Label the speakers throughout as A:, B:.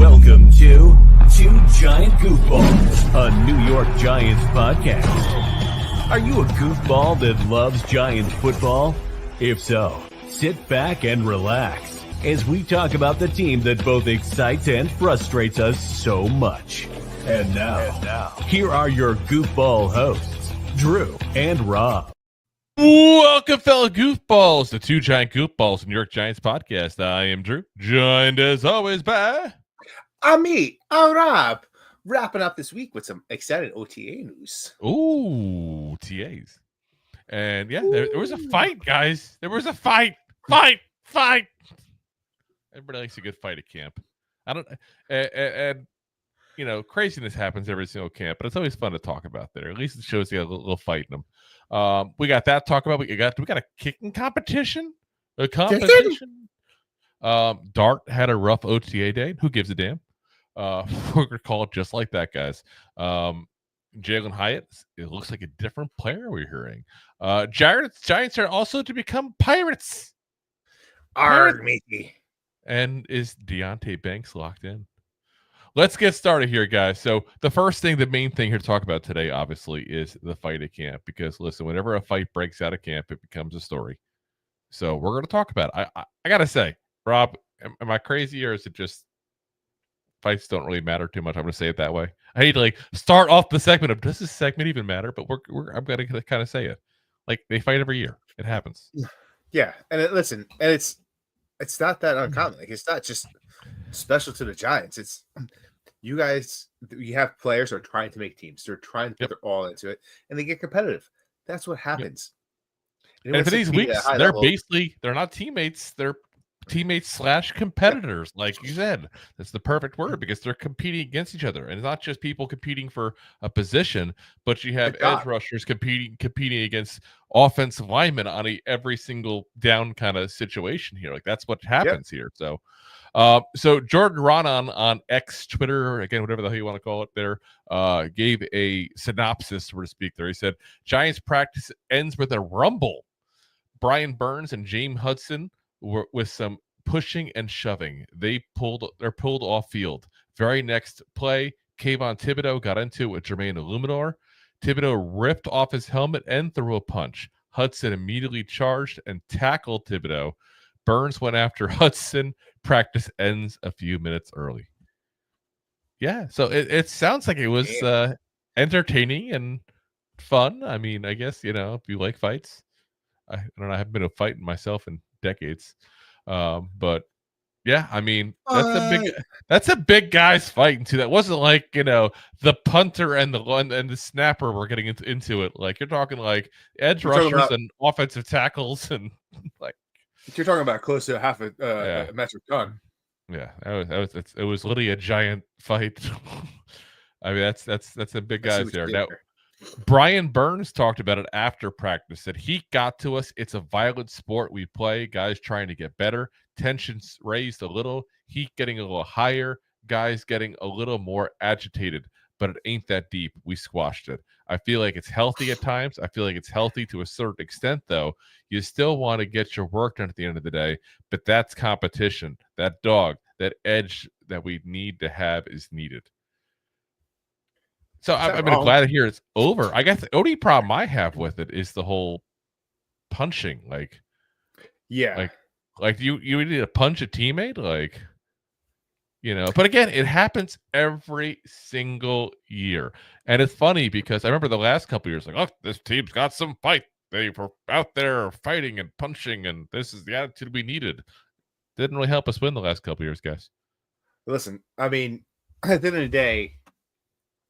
A: Welcome to Two Giant Goofballs, a New York Giants podcast. Are you a goofball that loves Giants football? If so, sit back and relax as we talk about the team that both excites and frustrates us so much. And now, here are your goofball hosts, Drew and Rob.
B: Welcome, fellow goofballs, to Two Giant Goofballs, New York Giants podcast. I am Drew, joined as always by...
C: I'm Rob. Wrapping up this week with some exciting OTA news.
B: Ooh, TAs. And yeah, there was a fight, guys. There was a fight. Everybody likes a good fight at camp. And you know, craziness happens every single camp, but it's always fun to talk about there. At least it shows you a little fight in them. We got that to talk about. We got a kicking competition. Dart had a rough OTA day. Who gives a damn? We're gonna call it just like that, guys. Jaylen Hyatt, it looks like a different player we're hearing. Giants are also to become pirates.
C: Arg, matey.
B: And is Deontay Banks locked in? Let's get started here, guys. So the main thing here to talk about today, obviously, is the fight at camp. Because listen, whenever a fight breaks out of camp, it becomes a story. So we're going to talk about it. I gotta say, Rob, am I crazy, or is it just fights don't really matter too much? I'm going to say it that way. I hate to start off the segment of, does this segment even matter? But I'm going to kind of say it. Like, they fight every year. It happens.
C: Yeah, and it's not that uncommon. Like, it's not just special to the Giants. It's you guys. You have players who are trying to make teams. They're trying to put their all into it, and they get competitive. That's what happens.
B: Yep. And for these weeks, they're not teammates. They're teammates / competitors, like you said. That's the perfect word, because they're competing against each other, and it's not just people competing for a position, but you have edge rushers competing against offensive linemen on every single down kind of situation here. Like, that's what happens here. So Jordan Raanan on X, Twitter, again, whatever the hell you want to call it there, gave a synopsis, so to speak there. He said, Giants practice ends with a rumble. Brian Burns and James Hudson with some pushing and shoving. They're pulled off field. Very next play, Kayvon Thibodeaux got into it with Jermaine Eluemunor. Thibodeaux ripped off his helmet and threw a punch. Hudson immediately charged and tackled Thibodeaux. Burns went after Hudson. Practice ends a few minutes early. Yeah, so it sounds like it was entertaining and fun. I mean, I guess, if you like fights. I don't know. I haven't been a fighting myself in decades, but yeah, I mean, that's a big guys fighting too. That wasn't like the punter and the snapper were getting into it. Like, you're talking like edge rushers and offensive tackles, and like
C: you're talking about close to half a metric ton.
B: Yeah, it was literally a giant fight. I mean, that's a big guys there. Now, Brian Burns talked about it after practice, said heat got to us. It's a violent sport we play. Guys trying to get better. Tensions raised a little. Heat getting a little higher. Guys getting a little more agitated. But it ain't that deep. We squashed it. I feel like it's healthy at times. I feel like it's healthy to a certain extent, though. You still want to get your work done at the end of the day. But that's competition. That dog, that edge that we need to have is needed. So I'm glad to hear it's over. I guess the only problem I have with it is the whole punching. Like you need to punch a teammate, But again, it happens every single year, and it's funny because I remember the last couple of years, like, oh, this team's got some fight. They were out there fighting and punching, and this is the attitude we needed. Didn't really help us win the last couple of years, guys.
C: Listen, I mean, at the end of the day,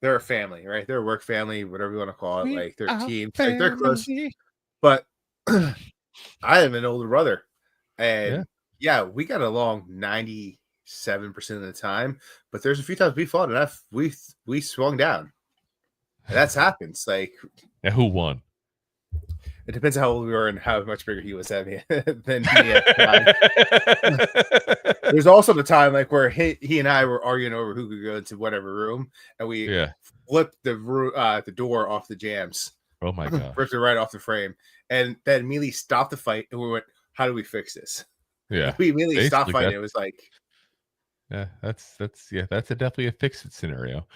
C: they're a family, right? They're a work family, whatever you want to call it. Like, they're teams, like, they're close. But I have an older brother, and we got along 97% of the time. But there's a few times we fought, and we swung down. And that's happens. Like,
B: who won?
C: It depends on how old we were and how much bigger he was than me. There's also the time like where he and I were arguing over who could go into whatever room, and we flipped the door off the jams.
B: Oh my god!
C: Ripped it right off the frame, and then immediately stopped the fight. And we went, "How do we fix this?"
B: Yeah,
C: we immediately stopped fighting. It was like,
B: Yeah, that's definitely a fix-it scenario.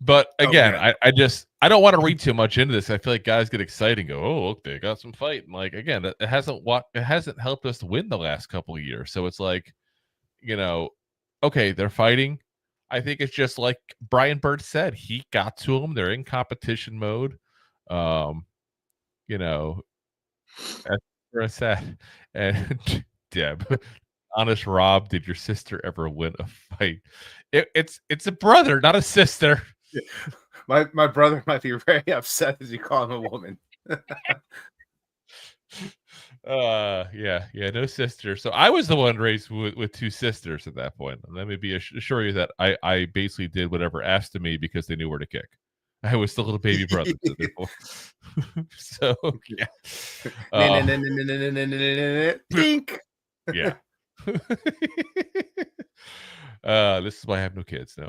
B: But again, I don't want to read too much into this. I feel like guys get excited and go, "Oh, look, they got some fight." And like again, it hasn't helped us win the last couple of years. So it's like, okay, they're fighting. I think it's just like Brian Bird said, he got to them. They're in competition mode. That's where I said. And Deb, honest Rob, did your sister ever win a fight? It's a brother, not a sister.
C: Yeah. My brother might be very upset as you call him a woman.
B: Yeah, no sister. So I was the one raised with two sisters at that point. And let me assure you that I basically did whatever asked of me because they knew where to kick. I was the little baby brother. So yeah.
C: Think.
B: Yeah. This is why I have no kids now.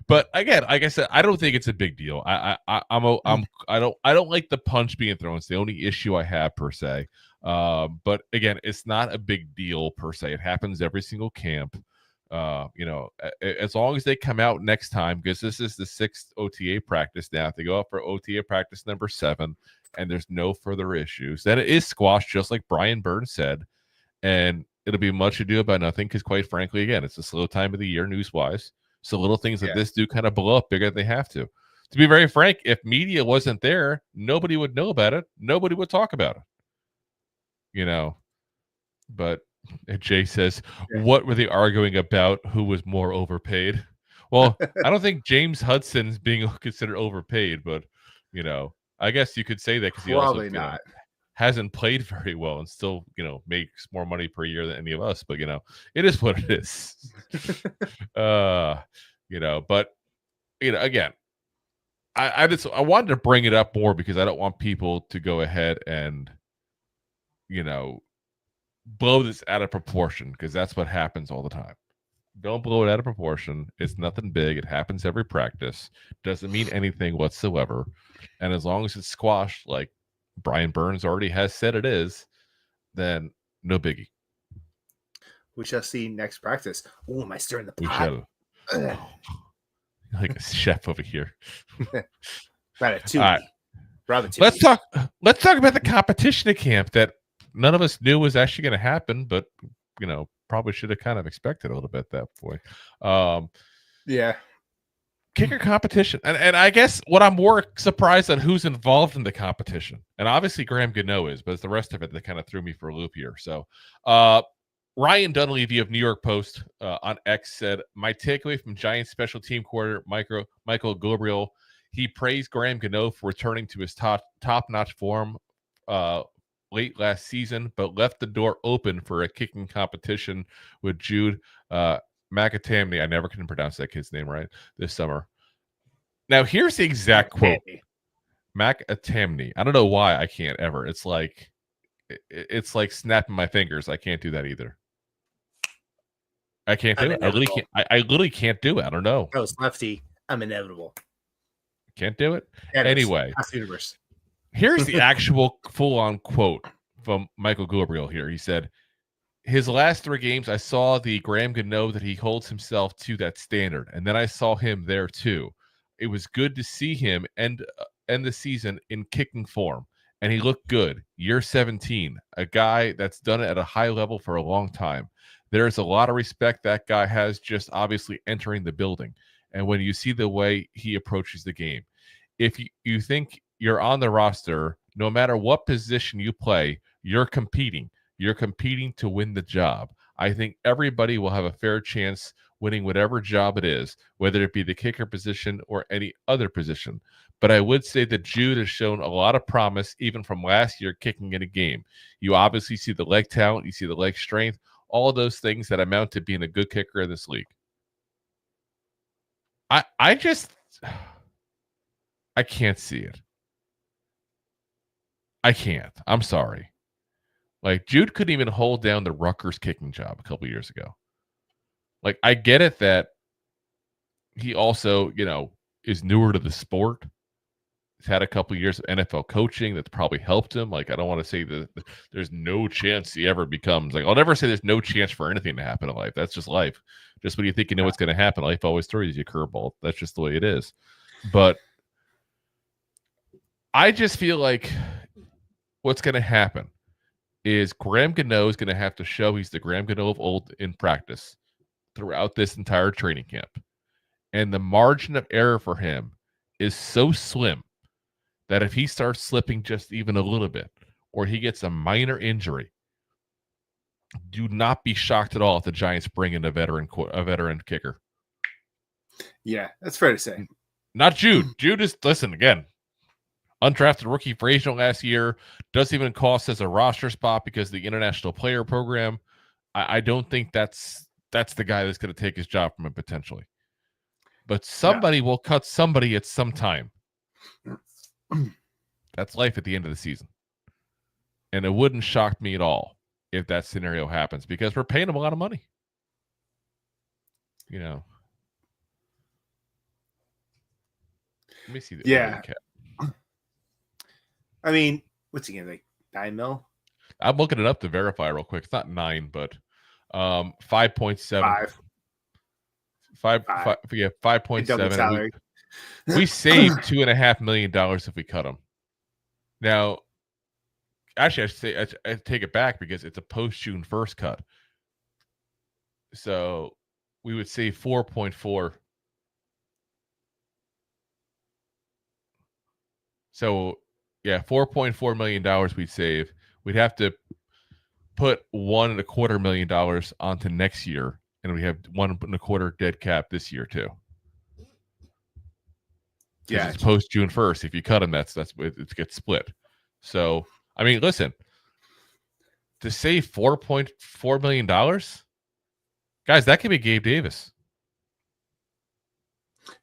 B: But again, like I said, I don't think it's a big deal. I don't like the punch being thrown. It's the only issue I have per se. But again, it's not a big deal per se. It happens every single camp. As long as they come out next time, because this is the 6th OTA practice now. If they go out for OTA practice number 7 and there's no further issues, then it is squashed, just like Brian Burns said. And it'll be much ado about nothing because, quite frankly, again, it's a slow time of the year news-wise. So little things like this do kind of blow up bigger than they have to. To be very frank, if media wasn't there, nobody would know about it. Nobody would talk about it. But Jay says, what were they arguing about? Who was more overpaid? Well, I don't think James Hudson's being considered overpaid, but, I guess you could say that because he also hasn't played very well and still, makes more money per year than any of us. But, it is what it is. But, again, I wanted to bring it up more because I don't want people to go ahead and, blow this out of proportion, because that's what happens all the time. Don't blow it out of proportion. It's nothing big. It happens every practice. Doesn't mean anything whatsoever. And as long as it's squashed, like Brian Burns already has said it is, then no biggie.
C: We shall see next practice. Oh, am I stirring the pot?
B: Like a chef over here.
C: Ratatouille.
B: Let's talk about the competition at camp that none of us knew was actually going to happen, but probably should have kind of expected a little bit at that point. Kicker competition, and I guess what I'm more surprised on who's involved in the competition, and obviously Graham Gano is, but it's the rest of it that kind of threw me for a loop here. So Ryan Dunleavy of New York Post on X said, my takeaway from Giants special team coordinator Michael Gooball, he praised Graham Gano for returning to his top-notch form late last season, but left the door open for a kicking competition with Jude McAtamney. I never can pronounce that kid's name right this summer. Now, here's the exact quote. McAtamney. I don't know why I can't ever. It's like snapping my fingers. I can't do that either. I can't do it. I literally can't do it. I don't know.
C: I was lefty. I'm inevitable.
B: Can't do it. Anyway. Here's the actual full-on quote from Michael Gooball here. He said, his last 3 games, I saw the Graham Gano that he holds himself to that standard, and then I saw him there too. It was good to see him end the season in kicking form, and he looked good. Year 17, a guy that's done it at a high level for a long time. There's a lot of respect that guy has just obviously entering the building, and when you see the way he approaches the game. If you think you're on the roster, no matter what position you play, you're competing. You're competing to win the job. I think everybody will have a fair chance winning whatever job it is, whether it be the kicker position or any other position. But I would say that Jude has shown a lot of promise even from last year kicking in a game. You obviously see the leg talent, you see the leg strength, all of those things that amount to being a good kicker in this league. I can't see it. I can't. I'm sorry. Like, Jude couldn't even hold down the Rutgers kicking job a couple years ago. Like, I get it that he also, is newer to the sport. He's had a couple of years of NFL coaching that's probably helped him. Like, I don't want to say that there's no chance he ever becomes like. I'll never say there's no chance for anything to happen in life. That's just life. Just when you think you know what's going to happen, life always throws you a curveball. That's just the way it is. But I just feel like what's going to happen is Graham Gano is going to have to show he's the Graham Gano of old in practice throughout this entire training camp. And the margin of error for him is so slim that if he starts slipping just even a little bit, or he gets a minor injury, do not be shocked at all if the Giants bring in a veteran kicker.
C: Yeah, that's fair to say.
B: Not Jude. Jude is, listen, again, undrafted rookie for Asian last year, doesn't even cost as a roster spot because of the international player program. I don't think that's the guy that's going to take his job from him potentially. But somebody will cut somebody at some time. That's life at the end of the season. And it wouldn't shock me at all if that scenario happens because we're paying him a lot of money. You know. Let me see.
C: Yeah. I mean, what's he getting, like $9 million?
B: I'm looking it up to verify real quick. It's not 9, but 5.7. 5.7. We saved $2.5 million if we cut him. Now, actually, I take it back because it's a post June 1st cut. So we would save 4.4. So yeah, $4.4 million we'd save. We'd have to put $1.25 million onto next year, and we have $1.25 dead cap this year too. Yeah, it's post June 1st. If you cut him, that's it gets split. So I mean, listen, to save $4.4 million, guys, that could be Gabe Davis.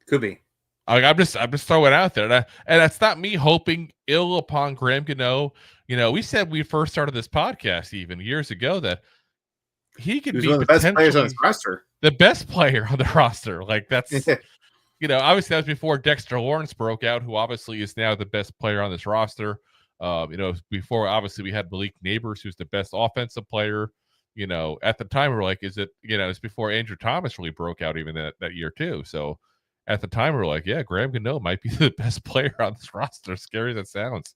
C: Could be.
B: I'm just throwing it out there, and that's not me hoping ill upon Graham Gano. You know, we said we first started this podcast even years ago that he could be
C: one of the best players on his roster.
B: The best player on the roster. Like that's, you know, obviously that was before Dexter Lawrence broke out, who obviously is now the best player on this roster. You know, before obviously we had Malik Neighbors, who's the best offensive player. You know, at the time we were like, is it? You know, it's before Andrew Thomas really broke out even that year too. So. At the time, we were like, yeah, Graham Gano might be the best player on this roster, scary as that sounds.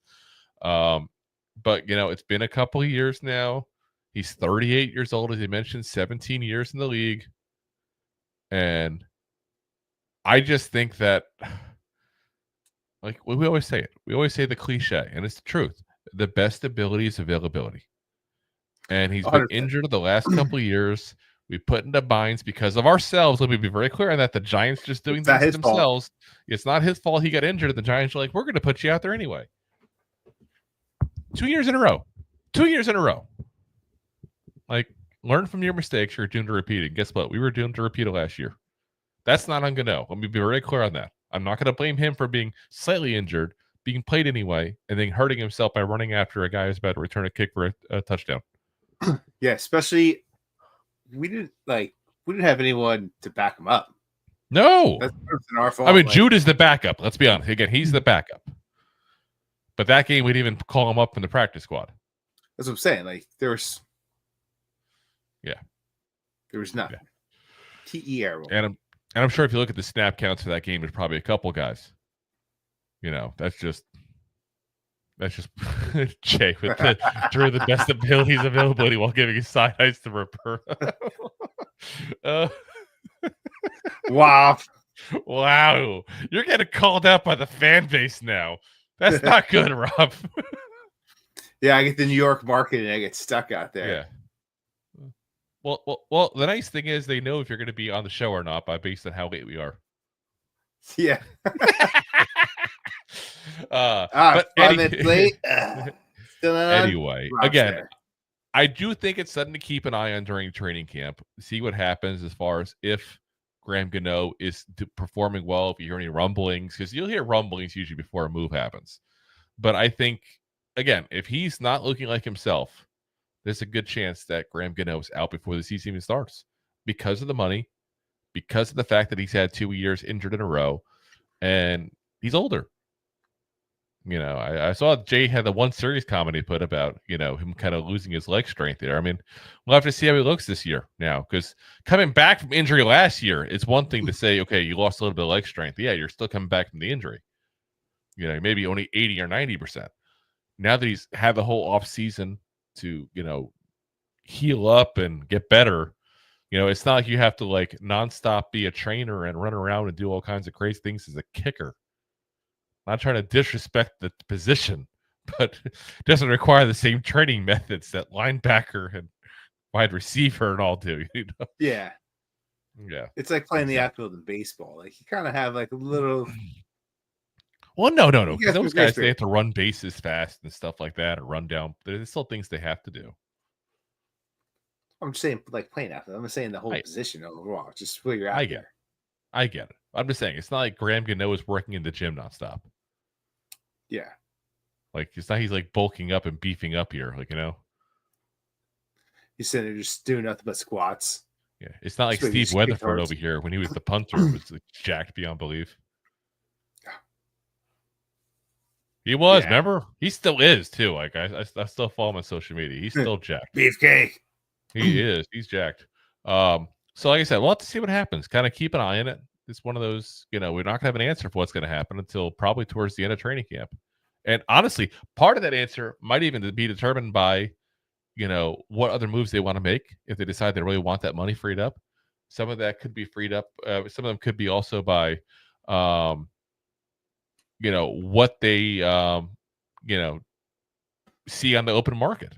B: But, you know, it's been a couple of years now. He's 38 years old, as he mentioned, 17 years in the league. And I just think that, like we always say it. We always say the cliche, and it's the truth. The best ability is availability. And he's been 100%. Injured the last couple of years. We put into binds because of ourselves. Let me be very clear on that. The Giants just doing things to themselves. Fault. It's not his fault he got injured. The Giants are like, we're going to put you out there anyway. 2 years in a row. 2 years in a row. Like, learn from your mistakes. You're doomed to repeat it. Guess what? We were doomed to repeat it last year. That's not on Gano. Let me be very clear on that. I'm not going to blame him for being slightly injured, being played anyway, and then hurting himself by running after a guy who's about to return a kick for a touchdown.
C: Yeah, especially... We didn't have anyone to back him up.
B: No,
C: that's our fault.
B: I mean, Jude is the backup. Let's be honest. Again, he's the backup. But that game, we'd even call him up in the practice squad.
C: That's what I'm saying. Like there was nothing.
B: Yeah.
C: TER.
B: And I'm sure if you look at the snap counts for that game, there's probably a couple guys. You know, that's just Jay with the best abilities availability while giving his side eyes to Roberto.
C: Wow.
B: You're getting called out by the fan base now. That's not good, Rob.
C: Yeah, I get the New York market and I get stuck out there.
B: Yeah. Well, the nice thing is they know if you're going to be on the show or not based on how late we are.
C: Yeah.
B: But
C: 5 minutes late.
B: Anyway, again, I do think it's something to keep an eye on during training camp. See what happens as far as if Graham Gano is performing well. If you hear any rumblings, because you'll hear rumblings usually before a move happens. But I think, again, if he's not looking like himself, there's a good chance that Graham Gano is out before the season even starts because of the money, because of the fact that he's had 2 years injured in a row, and he's older. I saw Jay had the one serious comment he put about, him kind of losing his leg strength there. I mean, we'll have to see how he looks this year now, because coming back from injury last year, it's one thing to say, okay, you lost a little bit of leg strength. Yeah, you're still coming back from the injury. Maybe only 80 or 90%. Now that he's had the whole off season to, heal up and get better, it's not like you have to like nonstop be a trainer and run around and do all kinds of crazy things as a kicker. Not trying to disrespect the position, but it doesn't require the same training methods that linebacker and wide receiver and all do.
C: Yeah. It's like playing the outfield in baseball. Like you kind of have like a little.
B: Well, no. Because those guys, they have to run bases fast and stuff like that, or run down. There's still things they have to do.
C: I'm just saying, like playing outfield. I'm just saying the whole position overall. Just where you're out there.
B: I get it. I'm just saying it's not like Graham Gano is working in the gym nonstop.
C: Yeah.
B: Like it's not he's like bulking up and beefing up here,
C: He's sitting there just doing nothing but squats.
B: Yeah. It's not like Steve Weatherford over here when he was the punter was like jacked beyond belief. He was, remember? He still is too. Like I still follow him on social media. He's still jacked.
C: Beefcake.
B: He is. He's jacked. So like I said, we'll have to see what happens. Kind of keep an eye on it. It's one of those, we're not going to have an answer for what's going to happen until probably towards the end of training camp. And honestly, part of that answer might even be determined by, what other moves they want to make if they decide they really want that money freed up. Some of that could be freed up. Some of them could be also by, what they, see on the open market.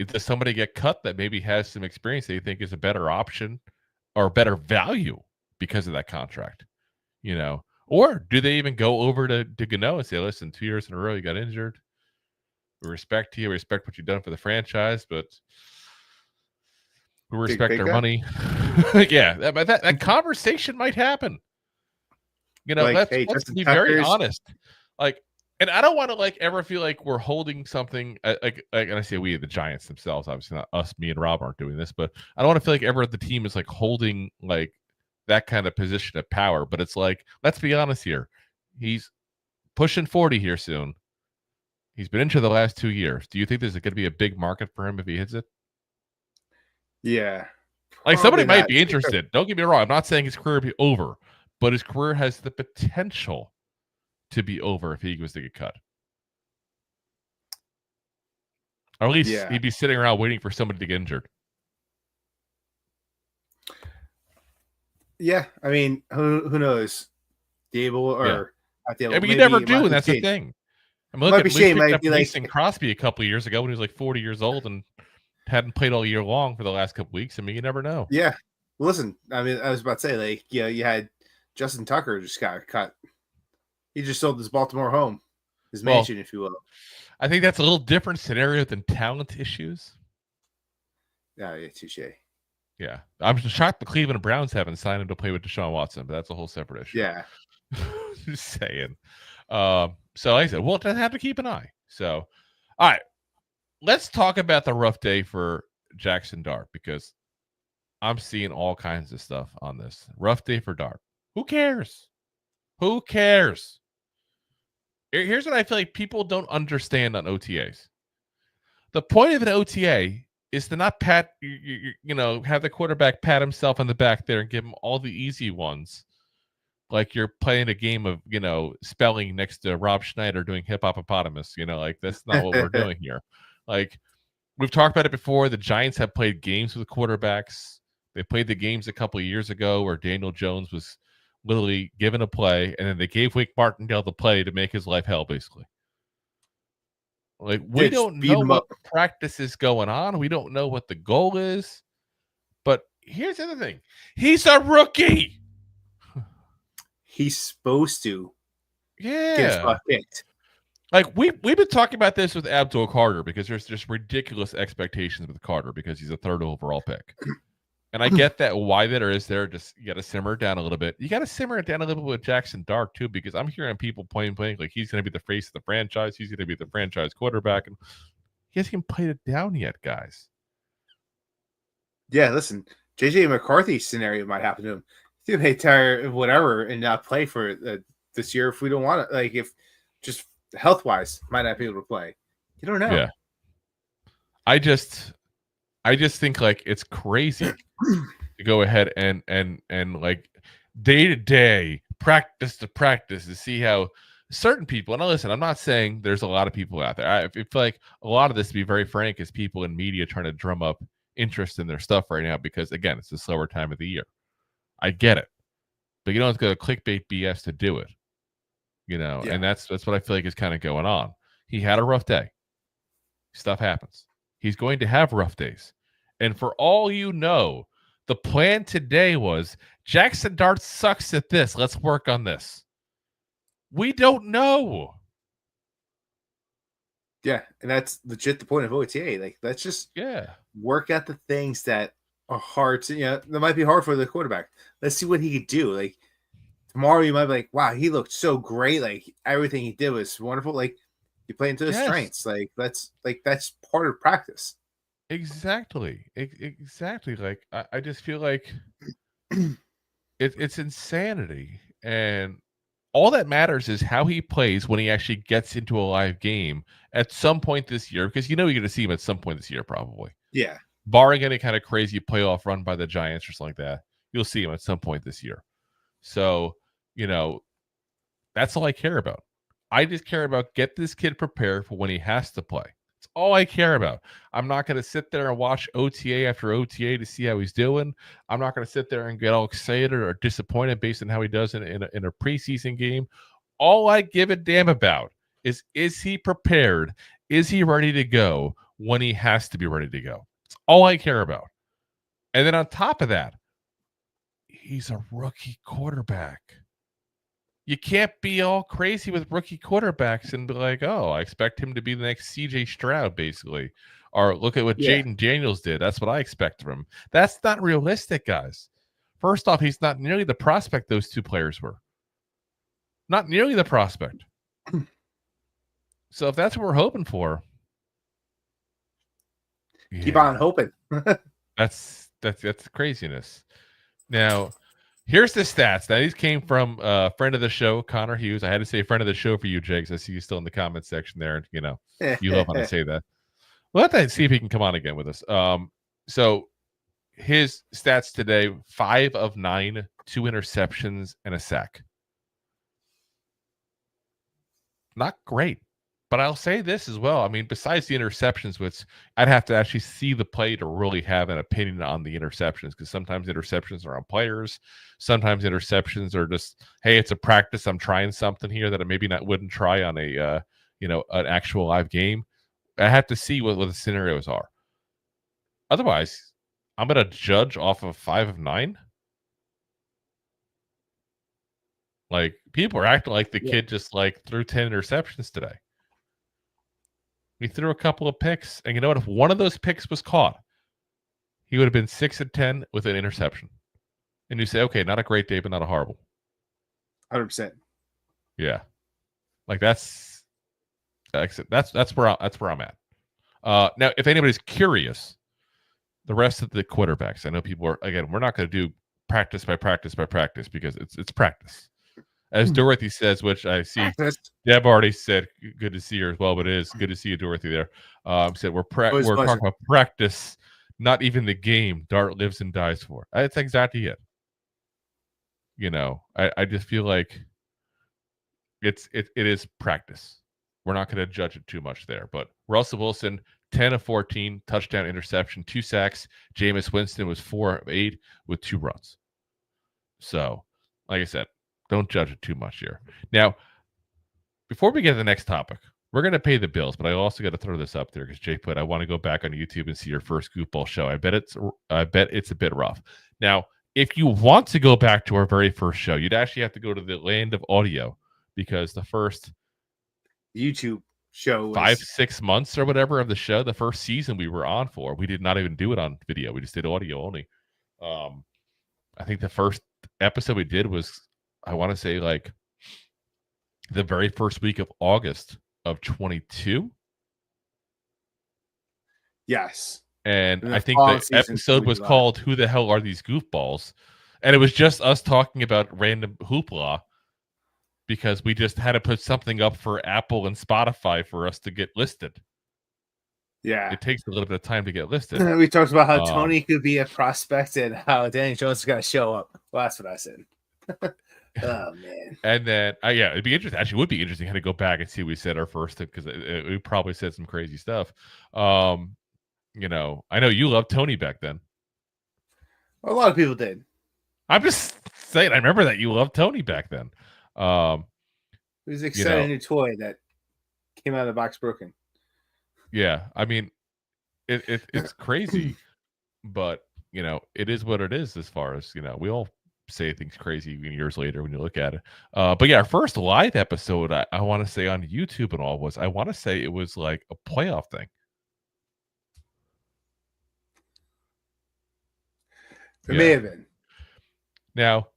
B: Does somebody get cut that maybe has some experience they think is a better option or better value because of that contract, or do they even go over to Gano and say, listen, 2 years in a row, you got injured. We respect you. We respect what you've done for the franchise, but we respect our money. Yeah. That conversation might happen. Let's be very honest. And I don't want to ever feel like we're holding something and I say we, the Giants themselves, obviously not us, me and Rob aren't doing this, but I don't want to feel like ever the team is holding that kind of position of power. But it's let's be honest here. He's pushing 40 here soon. He's been injured the last 2 years. Do you think there's going to be a big market for him if he hits it?
C: Yeah.
B: Somebody might be interested. Don't get me wrong. I'm not saying his career will be over, but his career has the potential to be over if he was to get cut. Or at least he'd be sitting around waiting for somebody to get injured.
C: Yeah, I mean, who knows? Dable or
B: Dable. I mean, you never do, and that's the thing. I mean, look at Mason Crosby a couple of years ago when he was 40 years old and hadn't played all year long for the last couple of weeks. I mean, you never know.
C: Yeah. Well, listen, I mean, I was about to say, you had Justin Tucker just got cut. He just sold his Baltimore home, his mansion, if you will.
B: I think that's a little different scenario than talent issues.
C: Yeah, touche.
B: Yeah. I'm shocked the Cleveland Browns haven't signed him to play with Deshaun Watson, but that's a whole separate issue.
C: Yeah.
B: Just saying. So like I said, we'll have to keep an eye. So, all right. Let's talk about the rough day for Jackson Dart, because I'm seeing all kinds of stuff on this. Rough day for Dart. Who cares? Who cares? Here's what I feel like people don't understand on OTAs. The point of an OTA is to not have the quarterback pat himself on the back there and give him all the easy ones. Like you're playing a game of, spelling next to Rob Schneider doing hippopotamus. That's not what we're doing here. We've talked about it before. The Giants have played games with quarterbacks. They played the games a couple of years ago where Daniel Jones was literally given a play, and then they gave Wake Martindale the play to make his life hell, basically. We don't know what practice is going on. We don't know what the goal is. But here's the other thing. He's a rookie.
C: He's supposed to
B: get his spot picked. We've been talking about this with Abdul Carter, because there's just ridiculous expectations with Carter because he's a third overall pick. And I get that why there is there. Just you got to simmer it down a little bit. You got to simmer it down a little bit with Jackson Dart too, because I'm hearing people playing he's going to be the face of the franchise. He's going to be the franchise quarterback, and he hasn't even played it down yet, guys.
C: Yeah, listen, JJ McCarthy scenario might happen to him. He may tire whatever and not play for this year if we don't want it. If just health wise might not be able to play. You don't know.
B: Yeah. I just think like it's crazy to go ahead and like day to day, practice to practice to see how certain people, and listen, I'm not saying there's a lot of people out there. I feel like a lot of this, to be very frank, is people in media trying to drum up interest in their stuff right now because, again, it's a slower time of the year. I get it. But you don't have to go to clickbait BS to do it. And that's what I feel like is kind of going on. He had a rough day. Stuff happens. He's going to have rough days. And for all you know, the plan today was Jackson Dart sucks at this. Let's work on this. We don't know.
C: Yeah, and that's legit the point of OTA. Like, let's just work at the things that are hard to, that might be hard for the quarterback. Let's see what he could do. Like, tomorrow you might be like, wow, he looked so great. Like, everything he did was wonderful. Like, you play into his strengths. Like, that's part of practice.
B: Exactly. Like, I just feel like it's insanity. And all that matters is how he plays when he actually gets into a live game at some point this year, because you're going to see him at some point this year, probably.
C: Yeah.
B: Barring any kind of crazy playoff run by the Giants or something like that, you'll see him at some point this year. So, that's all I care about. I just care about get this kid prepared for when he has to play. It's all I care about. I'm not going to sit there and watch OTA after OTA to see how he's doing. I'm not going to sit there and get all excited or disappointed based on how he does in a preseason game. All I give a damn about is he prepared? Is he ready to go when he has to be ready to go? It's all I care about. And then on top of that, he's a rookie quarterback. You can't be all crazy with rookie quarterbacks and be like, oh, I expect him to be the next CJ Stroud, basically. Or look at what Jaden Daniels did. That's what I expect from him. That's not realistic, guys. First off, he's not nearly the prospect those two players were. Not nearly the prospect. So if that's what we're hoping for,
C: keep on hoping.
B: That's craziness. Now, here's the stats. Now, these came from a friend of the show, Connor Hughes. I had to say friend of the show for you, Jakes. I see you still in the comment section there. You love when I say that. Well, let's see if he can come on again with us. So his stats today, 5 of 9, 2 interceptions, and a sack. Not great. But I'll say this as well. I mean, besides the interceptions, which I'd have to actually see the play to really have an opinion on the interceptions, because sometimes interceptions are on players. Sometimes interceptions are just, hey, it's a practice. I'm trying something here that I maybe wouldn't try on a, an actual live game. I have to see what the scenarios are. Otherwise, I'm going to judge off of 5 of 9. Like, people are acting like the kid just like threw 10 interceptions today. He threw a couple of picks, and you know what? If one of those picks was caught, he would have been 6 of 10 with an interception. And you say, okay, not a great day, but not a horrible.
C: 100%.
B: Yeah, like that's where I'm at. Now, if anybody's curious, the rest of the quarterbacks, I know people are, again, we're not going to do practice by practice by practice because it's practice. As Dorothy says, which I see, Deb already said, good to see her as well, but it is good to see you, Dorothy, there. Said, we're talking about practice, not even the game Dart lives and dies for. That's exactly it. I just feel like it is practice. We're not going to judge it too much there. But Russell Wilson, 10 of 14, touchdown, interception, 2 sacks. Jameis Winston was 4 of 8 with 2 runs. So, like I said, don't judge it too much here. Now, before we get to the next topic, we're going to pay the bills, but I also got to throw this up there because Jake put, I want to go back on YouTube and see your first Goofball show. I bet it's a bit rough. Now, if you want to go back to our very first show, you'd actually have to go to the land of audio because the first
C: YouTube show
B: 5-6 months or whatever of the show, the first season we were on for, we did not even do it on video. We just did audio only. I think the first episode we did was, I want to say, like the very first week of August of 22.
C: Yes.
B: And I think the episode was called Who the Hell Are These Goofballs? And it was just us talking about random hoopla because we just had to put something up for Apple and Spotify for us to get listed.
C: Yeah.
B: It takes a little bit of time to get listed.
C: We talked about how Tony could be a prospect and how Danny Jones is going to show up. Well, that's what I said. Oh, man.
B: And then, yeah, it'd be interesting. Actually, it would be interesting to go back and see what we said our first, because we probably said some crazy stuff. You know, I know you loved Tony back then.
C: A lot of people did.
B: I'm just saying, I remember that you loved Tony back then.
C: It was an exciting new toy that came out of the box broken.
B: Yeah, I mean, it's crazy, but you know, it is what it is. As far as you know, we all say things crazy years later when you look at it. But yeah, our first live episode, I want to say on YouTube and all was, I want to say it was like a playoff thing.
C: It may have been.
B: Now,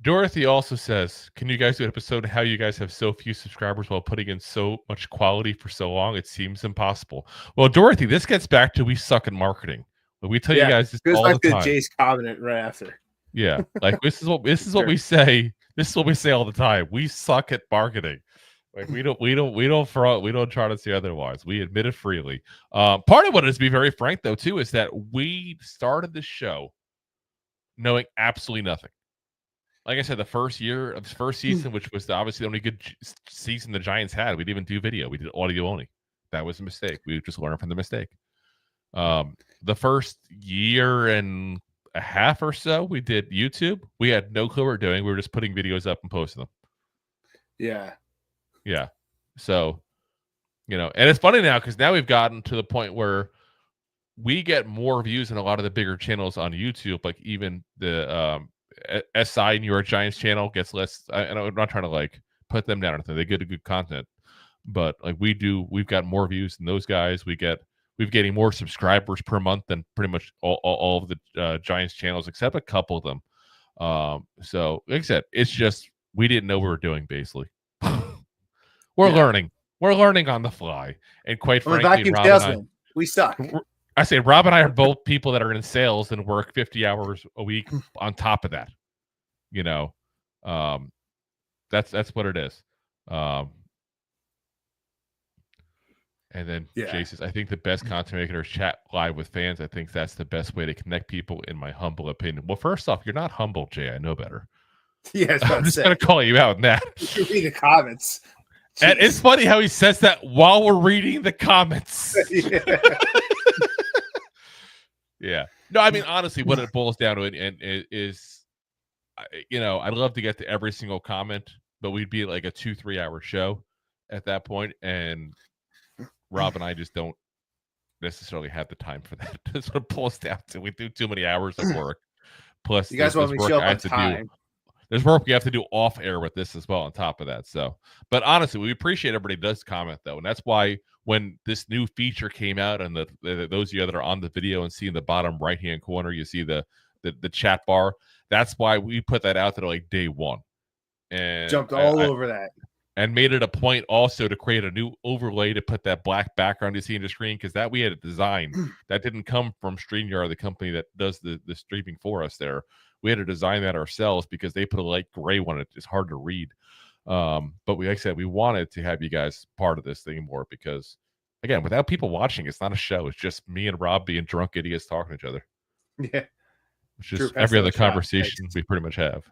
B: Dorothy also says, can you guys do an episode on how you guys have so few subscribers while putting in so much quality for so long? It seems impossible. Well, Dorothy, this gets back to we suck at marketing. But we tell you guys this all the time.
C: Jay's comment right after.
B: Yeah, like this is what we say. This is what we say all the time. We suck at marketing. Like we don't try to say otherwise. We admit it freely. Part of what it is, to be very frank though, too, is that we started this show knowing absolutely nothing. Like I said, the first year of the first season, which was obviously the only good season the Giants had, we didn't even do video. We did audio only. That was a mistake. We just learned from the mistake. The first year and a half or so, we did YouTube. We had no clue what we were doing. We were just putting videos up and posting them. Yeah. So, you know, and it's funny now because now we've gotten to the point where we get more views than a lot of the bigger channels on YouTube. Like even the SI New York Giants channel gets less. And I'm not trying to like put them down or anything. They get a good content, but like we've got more views than those guys. We're getting more subscribers per month than pretty much all of the Giants channels, except a couple of them. So like I said, it's just, we didn't know what we were doing basically. We're learning on the fly. And quite frankly, Rob and I,
C: we suck.
B: I say Rob and I are both people that are in sales and work 50 hours a week on top of that. You know, that's what it is. And then Jay says, I think the best content maker is chat live with fans. I think that's the best way to connect people, in my humble opinion. Well, first off, you're not humble, Jay. I know better.
C: Yeah,
B: I'm just going to call you out on that.
C: You read the comments. Jeez.
B: And it's funny how he says that while we're reading the comments. Yeah. No, I mean, honestly, what it boils down to is, you know, I'd love to get to every single comment, but we'd be like a 2-3 hour show at that point, and Rob and I just don't necessarily have the time for that. That's what it boils down to. We do too many hours of work. Plus,
C: you guys want me to show up on time.
B: There's work we have to do off air with this as well on top of that. So, but honestly, we appreciate everybody does comment though. And that's why when this new feature came out, and those of you that are on the video and see in the bottom right-hand corner, you see the chat bar. That's why we put that out there like day one. And
C: jumped all over that.
B: And made it a point also to create a new overlay to put that black background you see in the screen, because that we had a design that didn't come from StreamYard, the company that does the streaming for us there. We had to design that ourselves because they put a light gray one. It's hard to read. But like I said, we wanted to have you guys part of this thing more because, again, without people watching, it's not a show. It's just me and Rob being drunk idiots talking to each other.
C: Yeah.
B: It's just every other conversation we pretty much have.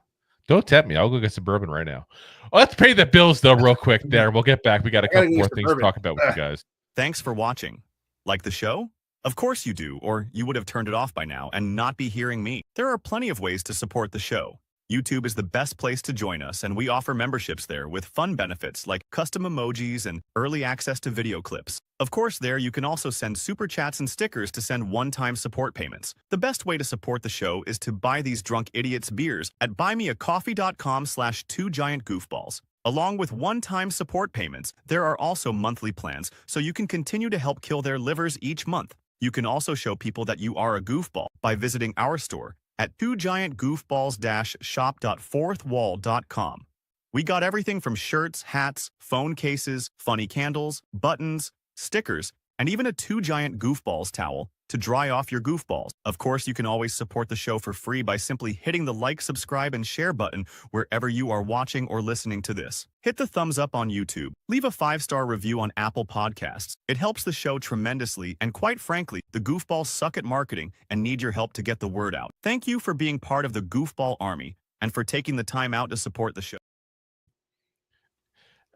B: Don't tempt me. I'll go get some bourbon right now. Well, let's pay the bills, though, real quick there. We'll get back. We got a couple more things to talk about with you guys.
D: Thanks for watching. Like the show? Of course you do, or you would have turned it off by now and not be hearing me. There are plenty of ways to support the show. YouTube is the best place to join us, and we offer memberships there with fun benefits like custom emojis and early access to video clips. Of course, there you can also send super chats and stickers to send one-time support payments. The best way to support the show is to buy these drunk idiots beers at buymeacoffee.com/2giantgoofballs. Along with one-time support payments, there are also monthly plans, so you can continue to help kill their livers each month. You can also show people that you are a goofball by visiting our store at 2giantgoofballs-shop.fourthwall.com. We got everything from shirts, hats, phone cases, funny candles, buttons, stickers, and even a 2 Giant Goofballs towel to dry off your goofballs. Of course, you can always support the show for free by simply hitting the like, subscribe, and share button wherever you are watching or listening to this. Hit the thumbs up on YouTube. Leave a 5-star review on Apple Podcasts. It helps the show tremendously, and quite frankly, the goofballs suck at marketing and need your help to get the word out. Thank you for being part of the Goofball Army and for taking the time out to support the show.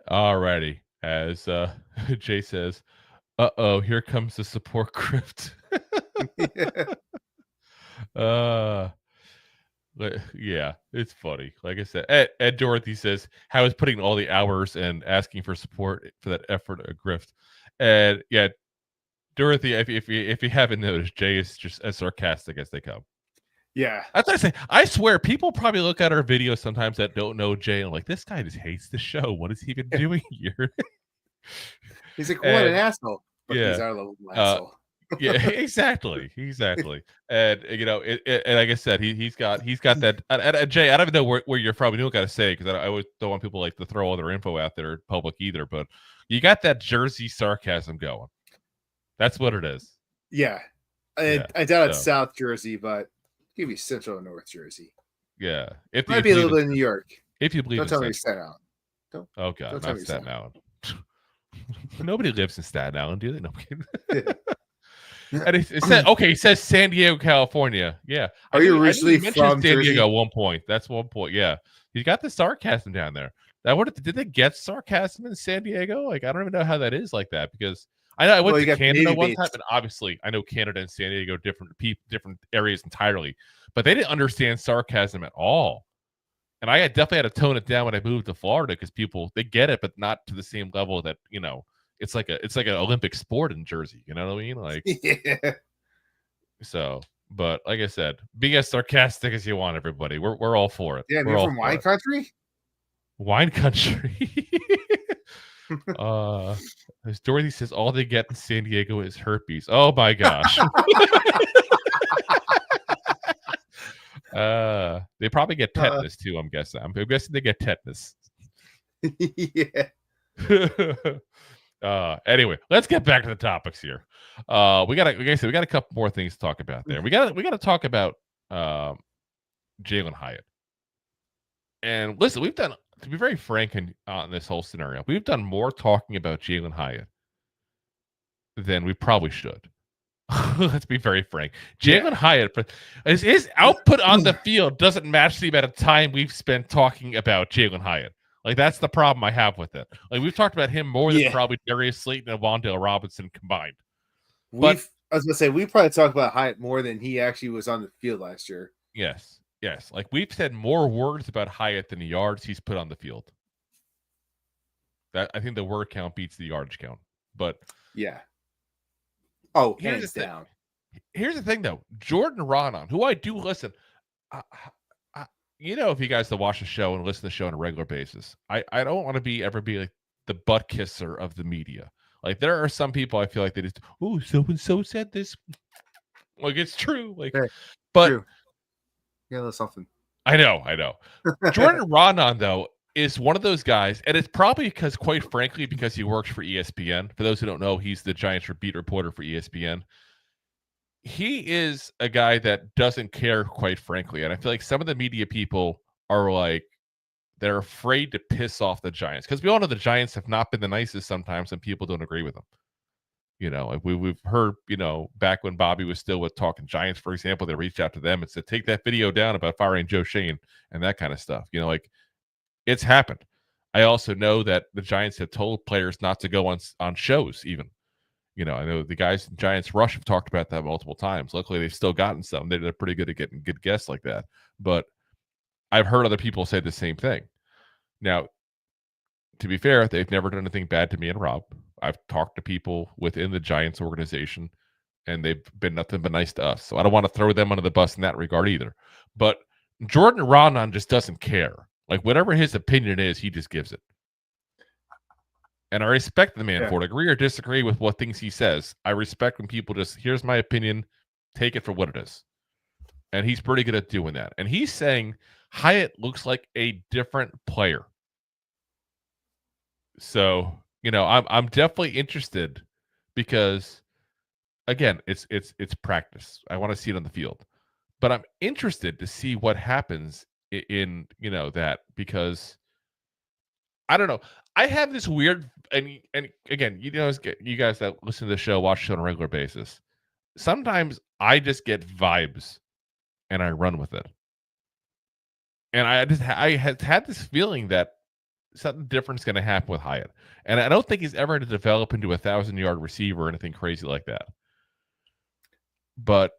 B: Alrighty, as Jay says, here comes the support grift. Yeah, it's funny. Like I said, Ed Dorothy says, how is putting all the hours and asking for support for that effort a grift? And yeah, Dorothy, if you haven't noticed, Jay is just as sarcastic as they come.
C: Yeah.
B: That's what I say. I swear, people probably look at our videos sometimes that don't know Jay and like, this guy just hates the show. What has he been doing here?
C: He's like, what an asshole. But
B: yeah.
C: he's our little asshole.
B: Yeah, exactly. And you know, and like I said, he's got that. And Jay, I don't even know where you're from. You don't got to say, because I always don't want people like to throw all their info out there in public either. But you got that Jersey sarcasm going. That's what it is.
C: Yeah, I doubt it's South Jersey, but give me Central and North Jersey.
B: Yeah,
C: it might be a little bit in New York.
B: If you believe,
C: don't tell me Staten Island.
B: Oh God, not Staten Island. Nobody lives in Staten Island, do they? No. And it said, okay, it says San Diego, California. Yeah.
C: Are you originally from
B: San
C: Jersey?
B: Diego at one point? That's one point. Yeah. You got the sarcasm down there. Did they get sarcasm in San Diego? Like, I don't even know how that is like that, because I know I went to Canada one time, and obviously I know Canada and San Diego different areas entirely, but they didn't understand sarcasm at all. And I definitely had to tone it down when I moved to Florida, because they get it, but not to the same level that, you know, it's like an Olympic sport in Jersey. You know what I mean? Like,
C: yeah.
B: So, but like I said, be as sarcastic as you want, everybody. We're all for it.
C: Yeah, you're from wine country?
B: Wine country. As Dorothy says, all they get in San Diego is herpes. Oh my gosh. They probably get tetanus too, I'm guessing. I'm guessing they get tetanus.
C: Yeah.
B: Anyway, let's get back to the topics here. We got a couple more things to talk about there. We got to talk about Jaylen Hyatt. And listen, we've done, to be very frank on this whole scenario, we've done more talking about Jaylen Hyatt than we probably should. Let's be very frank. Jaylen Hyatt, his output on the field doesn't match the amount of time we've spent talking about Jaylen Hyatt. Like, that's the problem I have with it. Like, we've talked about him more than probably Darius Slayton and Wan'Dale Robinson combined.
C: I was going to say, we probably talked about Hyatt more than he actually was on the field last year.
B: Yes. Like, we've said more words about Hyatt than the yards he's put on the field. That, I think the word count beats the yardage count. But
C: yeah. Oh, hands down.
B: Here's the thing, though. Jordan Raanan, who I do listen, you know, if you guys that watch the show and listen to the show on a regular basis, I don't want to ever be like the butt kisser of the media. Like, there are some people I feel like they just, oh, so and so said this. Like, it's true. Like,
C: hey,
B: but
C: true. Yeah, that's something.
B: I know. Jordan Raanan, though, is one of those guys, and it's probably because, quite frankly, because he works for ESPN. For those who don't know, he's the Giants beat reporter for ESPN. He is a guy that doesn't care, quite frankly. And I feel like some of the media people are like, they're afraid to piss off the Giants, because we all know the Giants have not been the nicest sometimes, and people don't agree with them. You know, like we've heard, you know, back when Bobby was still with Talking Giants, for example, they reached out to them and said, take that video down about firing Joe Shane and that kind of stuff. You know, like, it's happened. I also know that the Giants have told players not to go on shows even. You know, I know the guys in Giants Rush have talked about that multiple times. Luckily, they've still gotten some. They're pretty good at getting good guests like that. But I've heard other people say the same thing. Now, to be fair, they've never done anything bad to me and Rob. I've talked to people within the Giants organization, and they've been nothing but nice to us. So I don't want to throw them under the bus in that regard either. But Jordan Raanan just doesn't care. Like, whatever his opinion is, he just gives it. And I respect the man for it. Agree or disagree with what things he says. I respect when people just, here's my opinion, take it for what it is. And he's pretty good at doing that. And he's saying Hyatt looks like a different player. So, you know, I'm definitely interested, because again, it's practice. I want to see it on the field, but I'm interested to see what happens in that, because I don't know. I have this weird, and again, you guys that listen to the show, watch it on a regular basis. Sometimes I just get vibes, and I run with it. And I had this feeling that something different is going to happen with Hyatt, and I don't think he's ever going to develop into a 1,000-yard receiver or anything crazy like that. But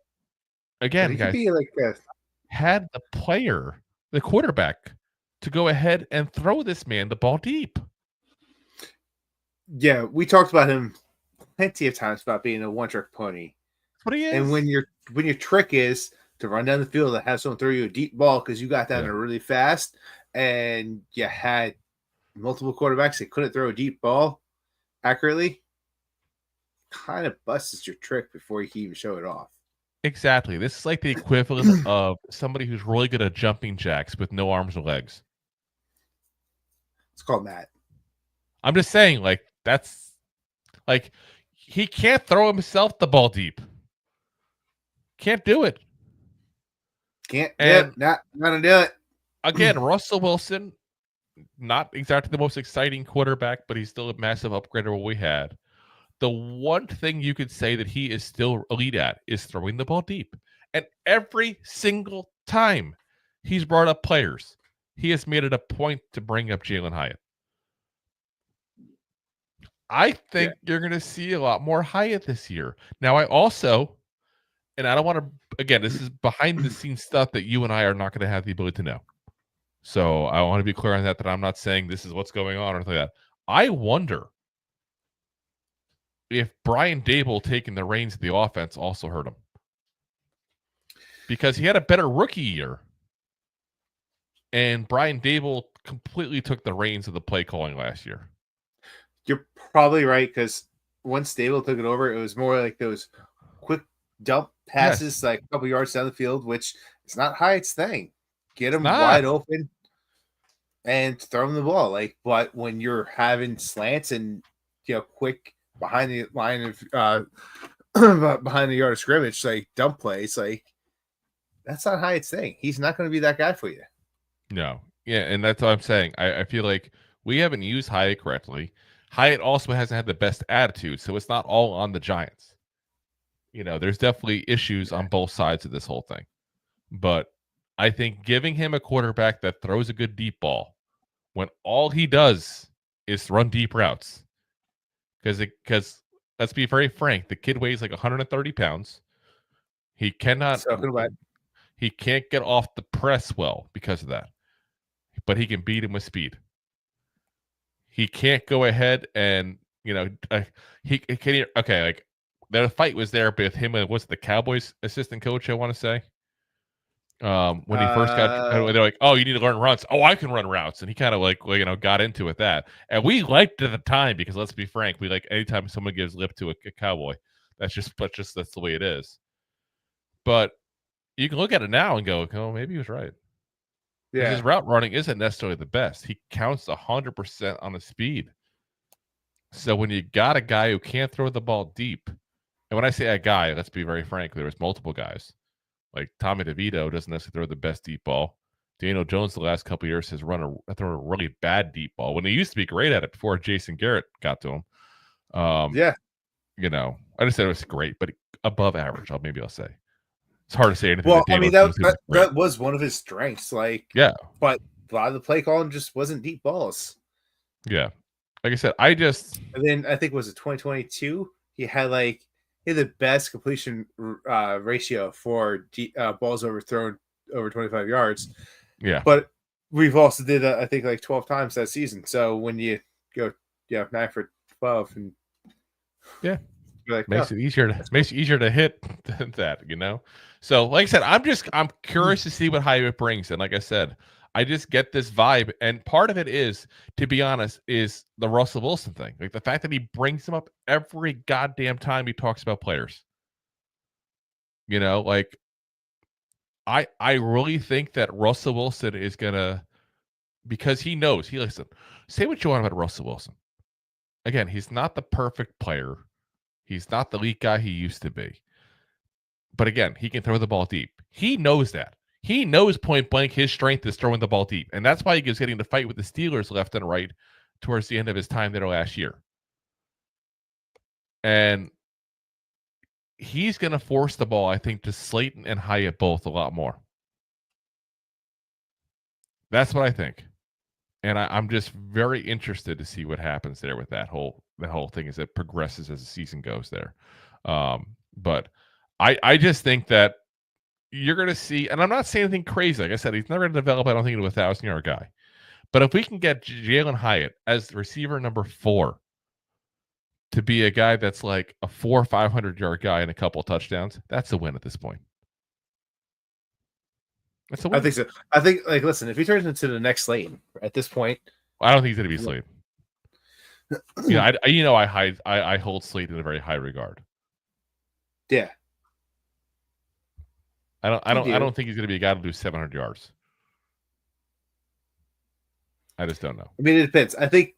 B: again, guys, had the quarterback, to go ahead and throw this man the ball deep.
C: Yeah, we talked about him plenty of times about being a one-trick pony.
B: That's what he is.
C: And when your trick is to run down the field and have someone throw you a deep ball because you got down there really fast, and you had multiple quarterbacks that couldn't throw a deep ball accurately, kind of busts your trick before you can even show it off.
B: Exactly. This is like the equivalent of somebody who's really good at jumping jacks with no arms or legs.
C: It's called that.
B: I'm just saying, that's like, he can't throw himself the ball deep. Can't do it.
C: Not gonna do it.
B: Again, Russell Wilson, not exactly the most exciting quarterback, but he's still a massive upgrade over what we had. The one thing you could say that he is still elite at is throwing the ball deep. And every single time he's brought up players, he has made it a point to bring up Jaylen Hyatt. I think you're going to see a lot more Hyatt this year. Now, I also, and I don't want to, again, this is behind the scenes stuff that you and I are not going to have the ability to know. So I want to be clear on that I'm not saying this is what's going on or anything like that. I wonder if Brian Daboll taking the reins of the offense also hurt him, because he had a better rookie year, and Brian Daboll completely took the reins of the play calling last year.
C: You're probably right, because once Daboll took it over, it was more like those quick dump passes, like a couple yards down the field, which is not Hyatt's thing. Get him wide open and throw him the ball. But when you're having slants and quick behind the line of behind the yard of scrimmage, like dump plays, that's not Hyatt's thing. He's not going to be that guy for you.
B: No. Yeah, and that's what I'm saying. I feel like we haven't used Hyatt correctly. Hyatt also hasn't had the best attitude, so it's not all on the Giants. There's definitely issues on both sides of this whole thing. But I think giving him a quarterback that throws a good deep ball when all he does is run deep routes, because let's be very frank, the kid weighs like 130 pounds. He can't get off the press well because of that, but he can beat him with speed. He can't go ahead and he can. Okay, like the fight was there with him and what's the Cowboys assistant coach, I want to say. When he first got, they're like, "Oh, you need to learn routes." Oh, I can run routes, and he kind of got into it that, and we liked it at the time because let's be frank, we like anytime someone gives lip to a cowboy, that's the way it is. But you can look at it now and go, "Oh, maybe he was right." Yeah, his route running isn't necessarily the best. He counts 100% on the speed. So when you got a guy who can't throw the ball deep, and when I say a guy, let's be very frank, there was multiple guys. Like Tommy DeVito doesn't necessarily throw the best deep ball. Daniel Jones the last couple of years has thrown a really bad deep ball when he used to be great at it before Jason Garrett got to him. I just said it was great, but above average. Maybe I'll say it's hard to say anything.
C: Well, that was one of his strengths. But a lot of the play calling just wasn't deep balls.
B: Yeah, like I said,
C: and then I think was it 2022? He had the best completion ratio for balls overthrown over 25 yards.
B: Yeah.
C: But we've also did I think 12 times that season. So when you go 9 for 12 and
B: makes it easier to hit than that, So like I said, I'm curious to see what Hyatt brings. And like I said, I just get this vibe, and part of it is, to be honest, is the Russell Wilson thing. Like the fact that he brings him up every goddamn time he talks about players. I really think that Russell Wilson is gonna, because he knows, listen, say what you want about Russell Wilson. Again, he's not the perfect player. He's not the elite guy he used to be. But again, he can throw the ball deep. He knows that. He knows point blank his strength is throwing the ball deep. And that's why he was getting to fight with the Steelers left and right towards the end of his time there last year. And he's going to force the ball, I think, to Slayton and Hyatt both a lot more. That's what I think. And I'm just very interested to see what happens there with that whole thing as it progresses as the season goes there. But I just think that you're going to see, and I'm not saying anything crazy. Like I said, he's never going to develop, I don't think, into a 1,000-yard guy. But if we can get Jaylen Hyatt as the receiver number 4 to be a guy that's like a 400- or 500-yard guy and a couple of touchdowns, that's a win at this point. That's a win.
C: I think so. I think, like, listen, if he turns into the next Slayton at this point,
B: I don't think he's going to be Slayton. I hold Slayton in a very high regard.
C: Yeah.
B: I don't think he's going to be a guy to do 700 yards. I just don't know.
C: I mean, it depends. I think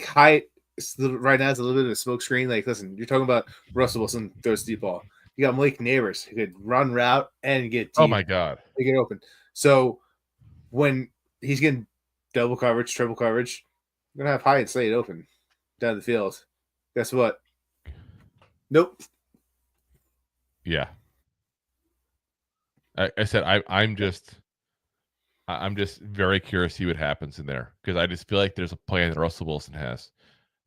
C: Hyatt right now is a little bit of a smoke screen. Like, listen, you're talking about Russell Wilson throws deep ball. You got Malik Neighbors who could run route and get deep.
B: Oh my God,
C: they get open. So when he's getting double coverage, triple coverage, you're gonna have Hyatt Slade open down the field. Guess what? Nope.
B: Yeah. I said I'm just very curious to see what happens in there, because I just feel like there's a plan that Russell Wilson has,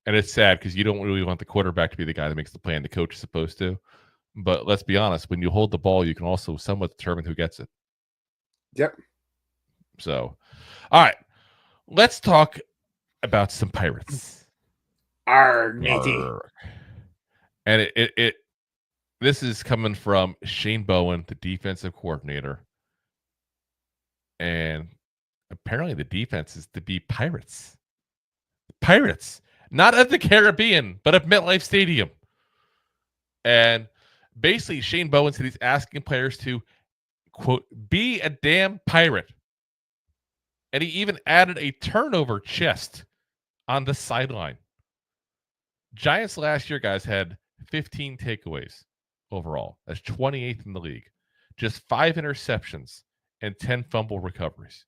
B: and it's sad because you don't really want the quarterback to be the guy that makes the plan. The coach is supposed to, but let's be honest, when you hold the ball, you can also somewhat determine who gets it.
C: Yep.
B: So, all right, let's talk about some Pirates.
C: Arr, matey.
B: And it this is coming from Shane Bowen, the defensive coordinator. And apparently the defense is to be Pirates. Pirates. Not at the Caribbean, but at MetLife Stadium. And basically Shane Bowen said he's asking players to, quote, be a damn Pirate. And he even added a turnover chest on the sideline. Giants last year, guys, had 15 takeaways overall. That's 28th in the league. Just 5 interceptions and 10 fumble recoveries.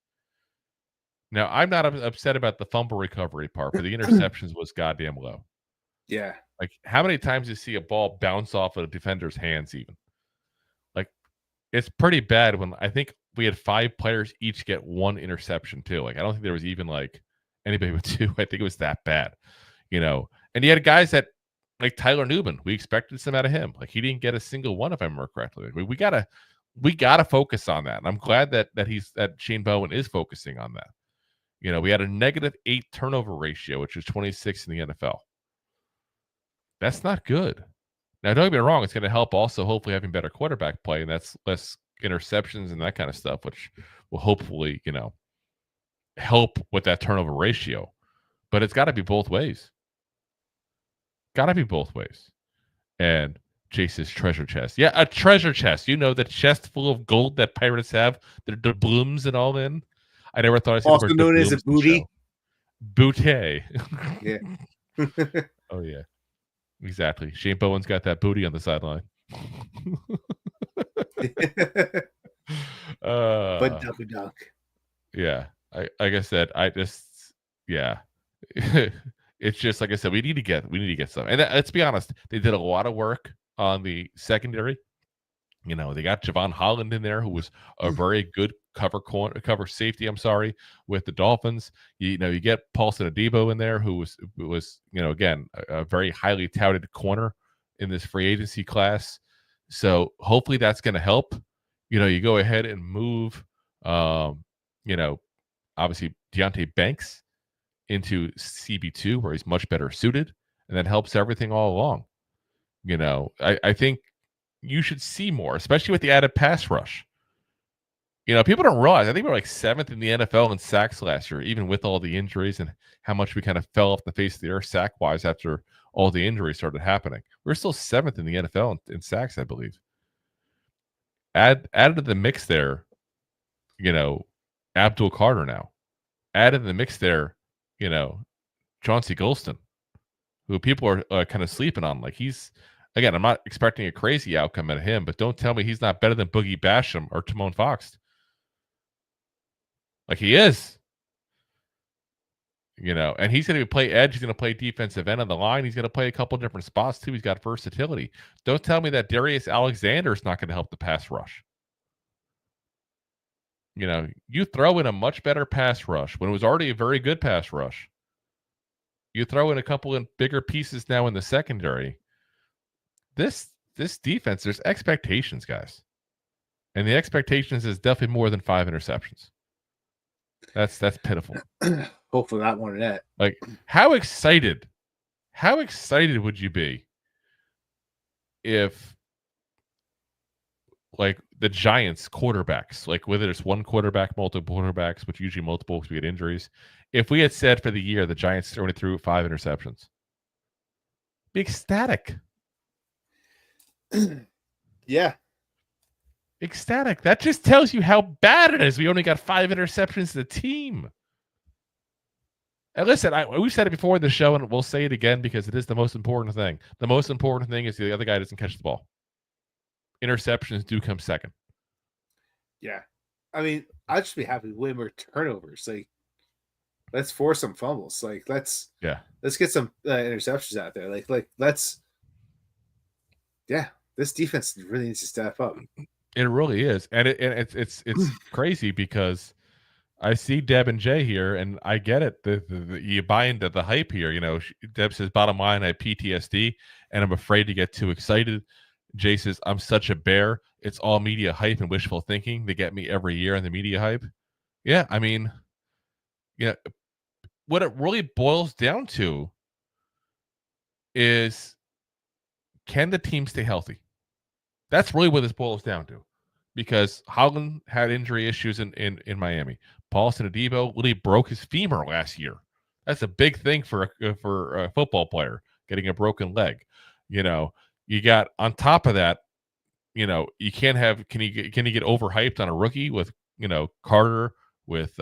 B: Now, I'm not upset about the fumble recovery part, but the interceptions was goddamn low.
C: Yeah.
B: Like, how many times do you see a ball bounce off of a defender's hands even? Like, it's pretty bad when I think we had 5 players each get 1 interception too. Like, I don't think there was even like anybody with 2. I think it was that bad, And you had guys that, like Tyler Newman, we expected some out of him. Like, he didn't get a single one, if I remember correctly. We gotta focus on that, and I'm glad that Shane Bowen is focusing on that. We had a -8 turnover ratio, which is 26 in the NFL. That's not good. Now, don't get me wrong; it's going to help also, hopefully, having better quarterback play, and that's less interceptions and that kind of stuff, which will hopefully, help with that turnover ratio. But it's got to be both ways. Got to be both ways. And Chase's treasure chest. Yeah, a treasure chest. The chest full of gold that pirates have. The doubloons and all in. I never thought I said
C: also known as a booty.
B: Booty.
C: Yeah.
B: Oh, yeah. Exactly. Shane Bowen's got that booty on the sideline.
C: But ducky duck.
B: Yeah. Like I said, yeah. It's just, like I said, we need to get some. And let's be honest, they did a lot of work on the secondary. They got Javon Holland in there, who was a very good cover safety, with the Dolphins. You get Paulson Adebo in there, who was again, a very highly touted corner in this free agency class. So hopefully that's going to help. You go ahead and move, obviously Deonte Banks into CB2, where he's much better suited, and that helps everything all along. I think you should see more, especially with the added pass rush. People don't realize, I think we're like 7th in the NFL in sacks last year, even with all the injuries and how much we kind of fell off the face of the earth sack-wise after all the injuries started happening. We're still 7th in the NFL in sacks, I believe. Added to the mix there, Abdul Carter now. Added to the mix there, Chauncey Golston. who people are kind of sleeping on. Like again, I'm not expecting a crazy outcome out of him, but don't tell me he's not better than Boogie Basham or Timon Fox. Like he is. And he's going to play edge. He's going to play defensive end on the line. He's going to play a couple different spots too. He's got versatility. Don't tell me that Darius Alexander is not going to help the pass rush. You throw in a much better pass rush when it was already a very good pass rush. You throw in a couple of bigger pieces now in the secondary. This defense, there's expectations, guys. And the expectations is definitely more than 5 interceptions. That's pitiful.
C: Hopefully not one of that.
B: Like, how excited would you be if, like, the Giants quarterbacks, like whether it's one quarterback, multiple quarterbacks, which usually multiple because we get injuries, if we had said for the year the Giants only threw 5 interceptions, be ecstatic.
C: Yeah.
B: Ecstatic. That just tells you how bad it is. We only got 5 interceptions as a team. And listen, we've said it before in the show, and we'll say it again because it is the most important thing. The most important thing is the other guy doesn't catch the ball. Interceptions do come second.
C: Yeah. I mean, I'd just be happy to win more turnovers. Like, let's force some fumbles. Like, let's get some interceptions out there. This defense really needs to step up.
B: It really is, and it's crazy because I see Deb and Jay here, and I get it. You buy into the hype here. Deb says, bottom line, I have PTSD, and I'm afraid to get too excited. Jay says, I'm such a bear. It's all media hype and wishful thinking. They get me every year in the media hype. Yeah, I mean, what it really boils down to is, can the team stay healthy? That's really what this boils down to, because Holland had injury issues in Miami. Paulson Adebo really broke his femur last year. That's a big thing for a football player, getting a broken leg. You got on top of that, you can't have. Can you get overhyped on a rookie with Carter, with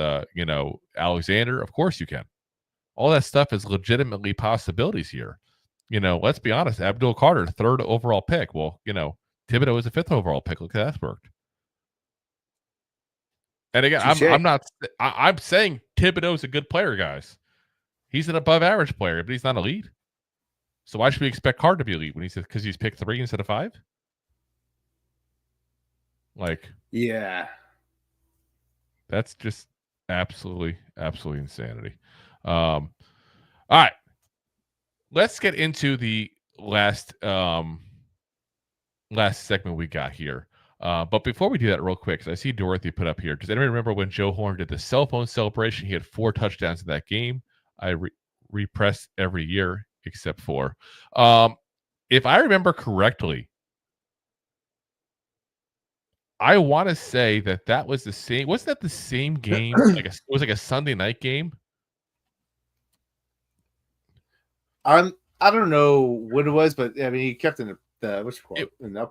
B: Alexander? Of course you can. All that stuff is legitimately possibilities here. Let's be honest. Abdul Carter, 3rd overall pick. Well, Thibodeaux is a 5th overall pick. Look how that's worked. And again, I'm saying Thibodeaux is a good player, guys. He's an above average player, but he's not elite. So why should we expect Carter to be elite when he says because he's picked 3 instead of 5? Like,
C: yeah,
B: that's just absolutely insanity. All right, let's get into the last segment we got here. But before we do that, real quick, because I see Dorothy put up here. Does anyone remember when Joe Horn did the cell phone celebration? He had 4 touchdowns in that game. I repress every year except 4. If I remember correctly, I want to say that was the same. Wasn't that the same game? It was like a Sunday night game.
C: I don't know what it was, but I mean, he kept in what's it called?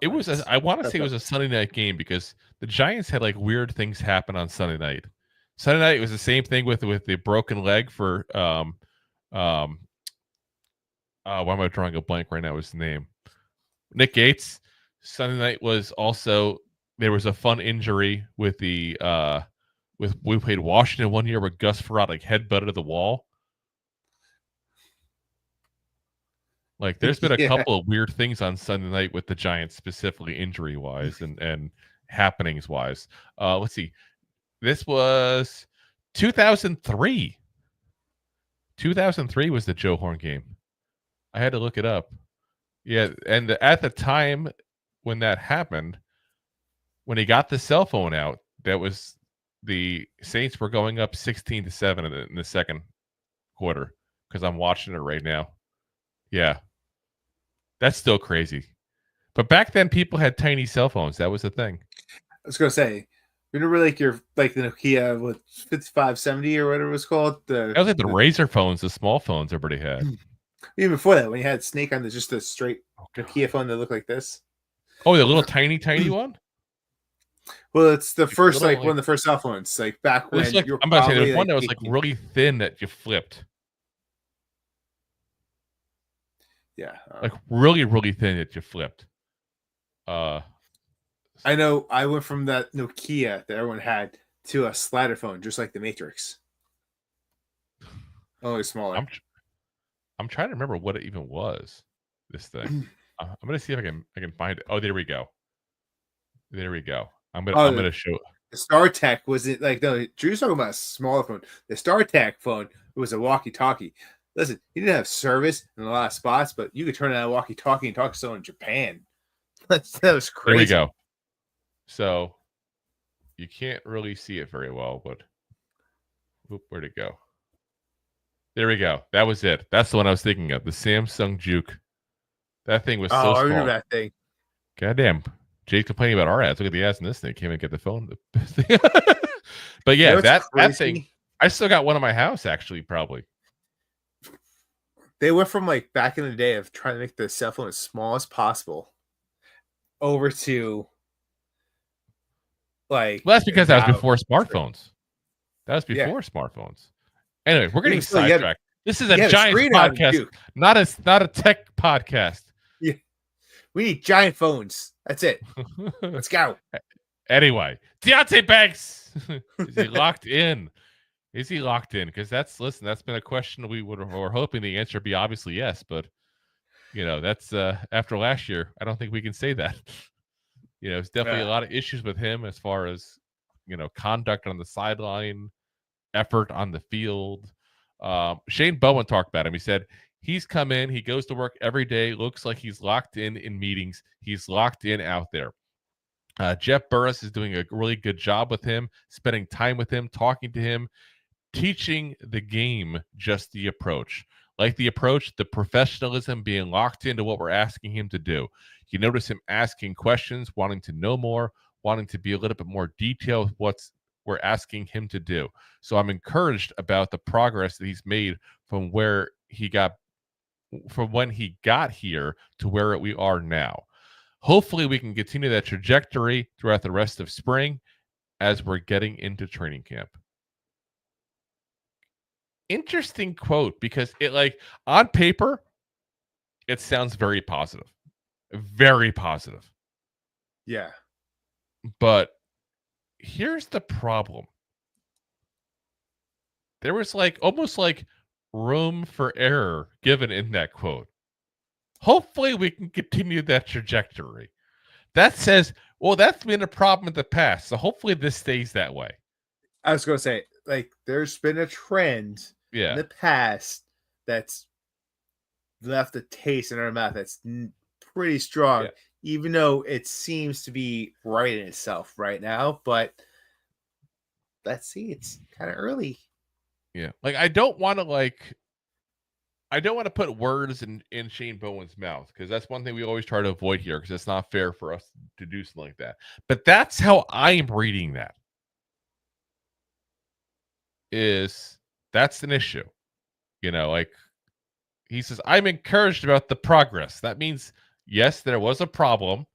B: It was. I want to say it was a Sunday night game because the Giants had like weird things happen on Sunday night. Sunday night it was the same thing with the broken leg for why am I drawing a blank right now? His name, Nick Gates. Sunday night was also there was a fun injury with we played Washington one year where Gus Frerotte like headbutted the wall. Like there's been a couple of weird things on Sunday night with the Giants, specifically injury wise and happenings wise. Let's see. This was 2003. 2003 was the Joe Horn game. I had to look it up. Yeah, and at the time when that happened, when he got the cell phone out, that was the Saints were going up 16-7 in the second quarter because I'm watching it right now. Yeah. That's still crazy. But back then, people had tiny cell phones. That was the thing.
C: I was going to say, remember the Nokia with 5570 or whatever it was called?
B: That was like the Razor phones, the small phones everybody had.
C: Even before that, when you had Snake on just a straight Nokia phone that looked like this.
B: Oh, the little tiny one?
C: Well, it's the first, one of the first cell phones, like back when you were
B: I'm about to say, there was one that was like really thin that you flipped.
C: Yeah.
B: Like really, really thin that you flipped.
C: I know I went from that Nokia that everyone had to a slider phone, just like the Matrix. Only smaller.
B: I'm trying to remember what it even was. This thing. I'm gonna see if I can find it. Oh, there we go. There we go. I'm gonna show.
C: The StarTech wasn't like no. Drew's talking about a smaller phone. The StarTech phone was a walkie-talkie. Listen, he didn't have service in a lot of spots, but you could turn on a walkie-talkie and talk to someone in Japan. That was crazy.
B: There we go. So you can't really see it very well, but where'd it go? There we go. That was it. That's the one I was thinking of. The Samsung Juke. That thing was so small.
C: I remember that thing.
B: Goddamn. Jay's complaining about our ads. Look at the ads in this thing. Can't even get the phone. But yeah, that thing. I still got one in my house, actually, probably.
C: They went from like back in the day of trying to make the cell phone as small as possible over to like.
B: Well, that's because that was before smartphones. That was before smartphones. Anyway, we're getting sidetracked. This is a Giants podcast, not a tech podcast.
C: Yeah. We need giant phones. That's it. Let's go.
B: Anyway, Deontay Banks. Is he locked in? Is he locked in? Because that's been a question we're hoping the answer be obviously yes, but that's after last year, I don't think we can say that. It's definitely a lot of issues with him as far as conduct on the sideline, effort on the field. Shane Bowen talked about him. He said he's come in, he goes to work every day, looks like he's locked in meetings, he's locked in out there. Jeff Burris is doing a really good job with him, spending time with him, talking to him, teaching the game just the approach. Like the approach, the professionalism, being locked into what we're asking him to do. You notice him asking questions, wanting to know more, wanting to be a little bit more detailed with what we're asking him to do. So I'm encouraged about the progress that he's made from when he got here to where we are now. Hopefully we can continue that trajectory throughout the rest of spring as we're getting into training camp. Interesting quote, because it on paper, it sounds very positive. Very positive.
C: Yeah.
B: But here's the problem. There was almost room for error given in that quote. Hopefully we can continue that trajectory. That says, well, that's been a problem in the past. So hopefully this stays that way.
C: I was going to say, there's been a trend in the past that's left a taste in our mouth that's pretty strong, even though it seems to be right in itself right now. But let's see, it's kind of early.
B: Yeah. I don't want to put words in Shane Bowen's mouth, because that's one thing we always try to avoid here, because it's not fair for us to do something like that. But that's how I'm reading that. That's an issue. He says, I'm encouraged about the progress. That means, yes, there was a problem.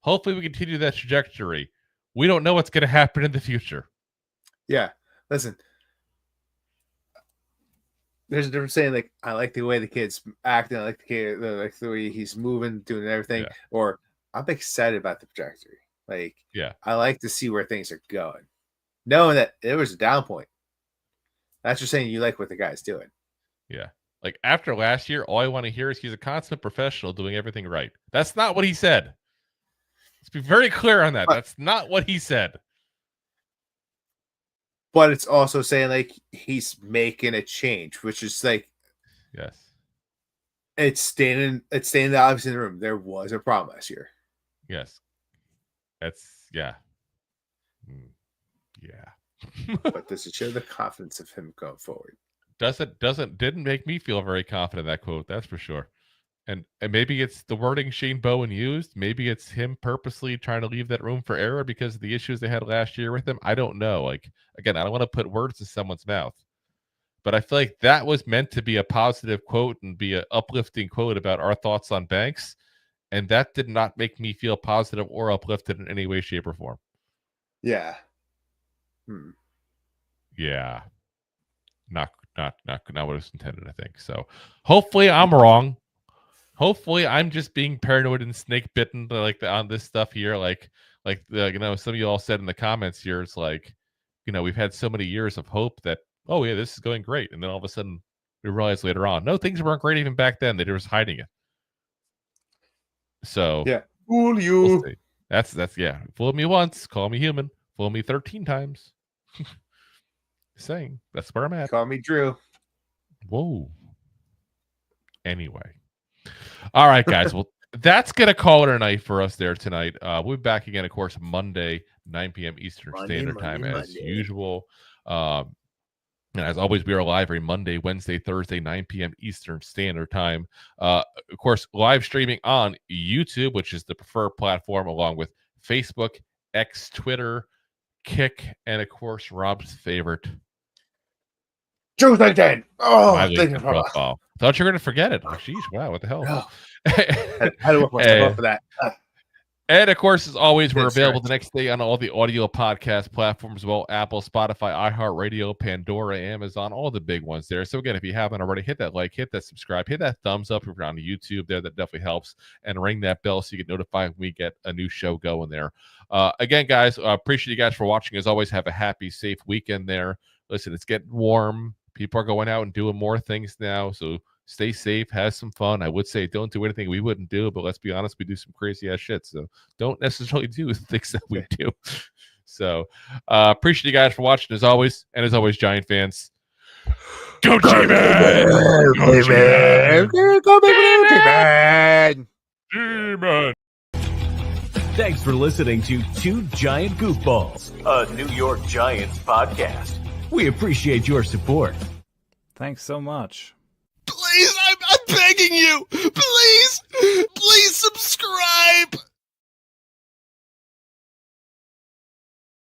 B: Hopefully we continue that trajectory. We don't know what's going to happen in the future.
C: Yeah. Listen, there's a difference saying I like the way the kid's acting, I like the kid, like the way he's moving, doing everything, or I'm excited about the trajectory. I like to see where things are going, knowing that there was a down point. That's just saying you like what the guy's doing.
B: Yeah. After last year, all I want to hear is he's a consummate professional doing everything right. That's not what he said. Let's be very clear on that. That's not what he said.
C: But it's also saying he's making a change, which is
B: yes,
C: it's standing the obvious in the room. There was a problem last year.
B: Yes, that's yeah.
C: But does it show the confidence of him going forward?
B: Didn't make me feel very confident, that quote, that's for sure. And maybe it's the wording Shane Bowen used. Maybe it's him purposely trying to leave that room for error because of the issues they had last year with him. I don't know. Again, I don't want to put words in someone's mouth, but I feel like that was meant to be a positive quote and be an uplifting quote about our thoughts on Banks. And that did not make me feel positive or uplifted in any way, shape, or form.
C: Yeah.
B: Yeah. Not what it was intended, I think. So hopefully I'm wrong. hopefully I'm just being paranoid and snake bitten on this stuff here. Some of you all said in the comments here, it's like, we've had so many years of hope that, oh yeah, this is going great. And then all of a sudden we realize later on, no, things weren't great even back then. They were just hiding it. So
C: yeah, fool you.
B: We'll that's yeah. Fool me once, call me human. Fool me 13 times. Saying that's where I'm at.
C: Call me Drew.
B: Whoa. Anyway. All right, guys. Well, that's gonna call it a night for us there tonight. We'll be back again, of course, Monday, 9 p.m. Eastern Standard Time as usual. And as always, we are live every Monday, Wednesday, Thursday, 9 p.m. Eastern Standard Time. Of course, live streaming on YouTube, which is the preferred platform, along with Facebook, X, Twitter, Kick, and of course, Rob's favorite,
C: Truth LinkedIn. Oh,
B: profile. Thought you were going to forget it. Oh, geez, wow, what the hell?
C: No. How do I myself up for that?
B: And of course, as always, we're available the next day on all the audio podcast platforms as well: Apple, Spotify, iHeartRadio, Pandora, Amazon, all the big ones there. So again, if you haven't already, hit that like, hit that subscribe, hit that thumbs up if you're on YouTube there. That definitely helps. And ring that bell so you get notified when we get a new show going there. Again, guys, appreciate you guys for watching. As always, have a happy, safe weekend there. Listen, it's getting warm. People are going out and doing more things now. So stay safe, have some fun. I would say don't do anything we wouldn't do, but let's be honest, we do some crazy ass shit. So don't necessarily do things that we do. So appreciate you guys for watching as always. And as always, Giant fans, go G-Man! Go G-Man! Go G-Man! G-Man!
A: Thanks for listening to Two Giant Goofballs, a New York Giants podcast. We appreciate your support.
E: Thanks so much.
B: Please, I'm